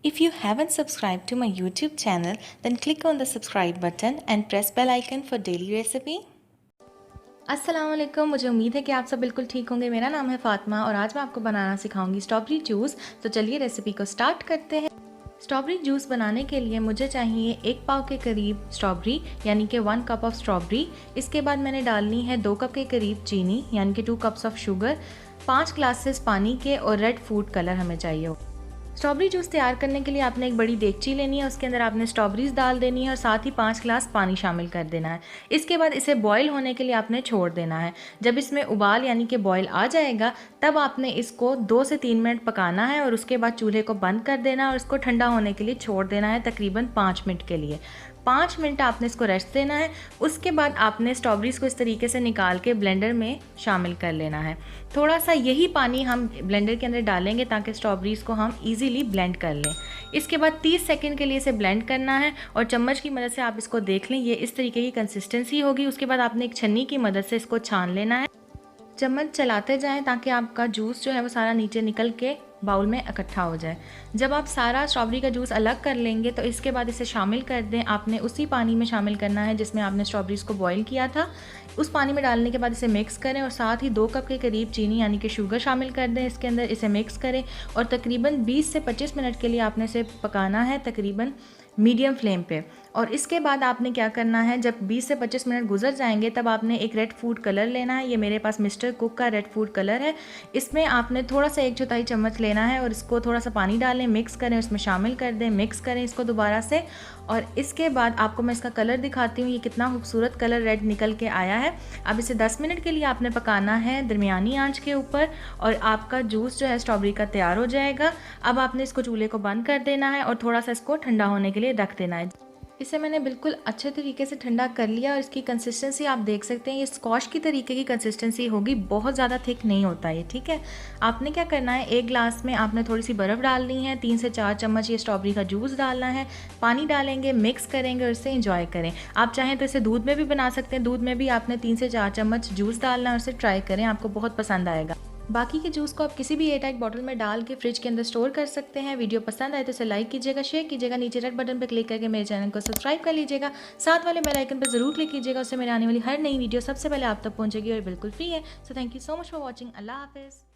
If you haven't subscribed to my YouTube channel, then click on the subscribe button and press bell icon for daily recipe. अस्सलाम वालेकुम, मुझे उम्मीद है कि आप सब बिल्कुल ठीक होंगे। मेरा नाम है फ़ातिमा और आज मैं आपको बनाना सिखाऊंगी स्ट्रॉबेरी जूस। तो चलिए रेसिपी को स्टार्ट करते हैं। स्ट्रॉबेरी जूस बनाने के लिए मुझे चाहिए 1 पाव के करीब स्ट्रॉबेरी यानी कि 1 कप ऑफ स्ट्रॉबेरी। इसके बाद मैंने डालनी है 2 कप के करीब चीनी यानी कि 2 कप्स ऑफ शुगर, 5 ग्लासेस पानी के और रेड फूड कलर हमें चाहिए। स्ट्रॉबेरी जूस तैयार करने के लिए आपने एक बड़ी देगची लेनी है, उसके अंदर आपने स्ट्रॉबेरीज डाल देनी है और साथ ही 5 ग्लास पानी शामिल कर देना है। इसके बाद इसे बॉईल होने के लिए आपने छोड़ देना है। जब इसमें उबाल यानी कि बॉईल आ जाएगा तब आपने इसको 2 से 3 मिनट पकाना है और उसके बाद चूल्हे को बंद कर देना और इसको ठंडा होने के लिए छोड़ देना है तकरीबन 5 मिनट के लिए। 5 मिनट आपने इसको रेस्ट देना है। उसके बाद आपने स्ट्रॉबेरीज को इस तरीके से निकाल के ब्लेंडर में शामिल कर लेना है। थोड़ा सा यही पानी हम ब्लेंडर के अंदर डालेंगे ताकि स्ट्रॉबेरीज को हम इजीली ब्लेंड कर लें। इसके बाद 30 सेकंड के लिए इसे ब्लेंड करना है और चम्मच की मदद से आप इसको देख लें, ये इस तरीके की कंसिस्टेंसी होगी। उसके बाद आपने एक छन्नी की मदद से इसको छान लेना है। चम्मच चलाते जाएं ताकि आपका जूस जो है वो सारा नीचे निकल के बाउल में इकट्ठा हो जाए। जब आप सारा स्ट्रॉबेरी का जूस अलग कर लेंगे तो इसके बाद इसे शामिल कर दें। आपने उसी पानी में शामिल करना है जिसमें आपने स्ट्रॉबेरीज को बॉईल किया था। उस पानी में डालने के बाद इसे मिक्स करें और साथ ही 2 कप के करीब चीनी यानी कि शुगर शामिल कर दें। इसके अंदर इसे मिक्स करें और तकरीबन 20 से 25 मिनट के लिए आपने इसे पकाना है तकरीबन मीडियम फ्लेम पे। और इसके बाद आपने क्या करना है, जब 20 से 25 मिनट गुजर जाएंगे तब आपने एक रेड फूड कलर लेना है। ये मेरे पास मिस्टर कुक का रेड फूड कलर है। इसमें आपने थोड़ा सा 1/4 चम्मच लेना है और इसको थोड़ा सा पानी डालें, मिक्स करें, उसमें शामिल कर दें, मिक्स करें इसको दोबारा से। और इसके बाद आपको मैं इसका कलर दिखाती हूँ, ये कितना खूबसूरत कलर रेड निकल के आया है। अब इसे 10 मिनट के लिए आपने पकाना है दरमियानी आंच के ऊपर और आपका जूस जो है स्ट्रॉबेरी का तैयार हो जाएगा। अब आपने इसको चूल्हे को बंद कर देना है और थोड़ा सा इसको ठंडा होने के लिए रख देना है। इसे मैंने बिल्कुल अच्छे तरीके से ठंडा कर लिया और इसकी कंसिस्टेंसी आप देख सकते हैं, ये स्क्वॉश की तरीके की कंसिस्टेंसी होगी, बहुत ज़्यादा थिक नहीं होता ये, ठीक है। आपने क्या करना है, 1 ग्लास में आपने थोड़ी सी बर्फ़ डालनी है, 3 से 4 चम्मच ये स्ट्रॉबेरी का जूस डालना है, पानी डालेंगे, मिक्स करेंगे और इसे इंजॉय करें। आप चाहें तो इसे दूध में भी बना सकते हैं। दूध में भी आपने 3 से 4 चम्मच जूस डालना है और इसे ट्राई करें, आपको बहुत पसंद आएगा। बाकी के जूस को आप किसी भी एयरटाइट बॉटल में डाल के फ्रिज के अंदर स्टोर कर सकते हैं। वीडियो पसंद आए तो इसे लाइक कीजिएगा, शेयर कीजिएगा, नीचे रेड बटन पर क्लिक करके मेरे चैनल को सब्सक्राइब कर लीजिएगा। साथ वाले बेल आइकन पर जरूर क्लिक कीजिएगा, उससे मेरे आने वाली हर नई वीडियो सबसे पहले आप तक पहुंचेगी और बिल्कुल फ्री है। So thank you so much for watching. अल्लाह हाफिज़।